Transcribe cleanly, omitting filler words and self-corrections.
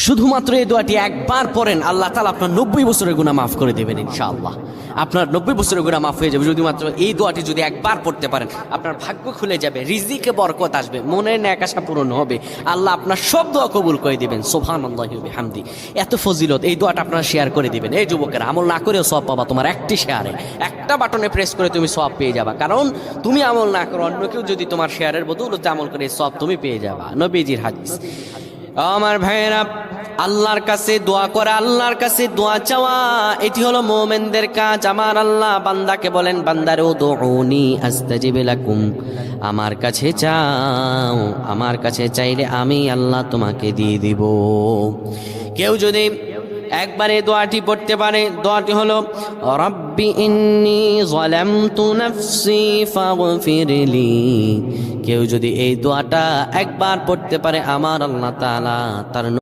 শুধুমাত্র এই দোয়াটি একবার পড়েন, আল্লাহ তাআলা আপনার 90 বছরের গুনাহ মাফ করে দেবেন ইনশাআল্লাহ। আপনার 90 বছরের গুনাহ মাফ হয়ে যাবে শুধুমাত্র এই দোয়াটি যদি একবার পড়তে পারেন। আপনার ভাগ্য খুলে যাবে, রিজিকে বরকত আসবে, মনের ন্যাক আশা পূরণ হবে, আল্লাহ আপনার সব দোয়া কবুল করে দিবেন। সুবহানাল্লাহি ওয়া বিহামদি। এত ফজিলত, এই দোয়াটা আপনারা শেয়ার করে দিবেন। এই যুবকেরা, আমল না করেও সওয়াব পাবা। তোমার একটি শেয়ারে, একটা বাটনে প্রেস করে তুমি সওয়াব পেয়ে যাবা। কারণ তুমি আমল না করো, অন্য কেউ যদি তোমার শেয়ারের বদৌলতে আমল করে সওয়াব তুমি পেয়ে যাবা। নবীজির হাদিস। আমার ভাইয়েরা, আল্লাহর কাছে দোয়া করা, আল্লাহর কাছে দোয়া চাওয়া, এটি হলো মুমিনদের কাজ। আমার আল্লাহ বান্দাকে বলেন, বান্দারে উদউনি আস্তাজিব লাকুম, আমার কাছে চাও, আমার কাছে চাইলে আমি আল্লাহ তোমাকে দিয়ে দিব। কেউ যদি একবারে দোয়াটি পড়তে পারে, দোয়াটি হলো রব্বি ইন্নী যালামতু নাফসি ফাগফিরলি। কেউ যদি এই দোয়াটা একবার পড়তে পারে, আমার আল্লাহ তাআলা তার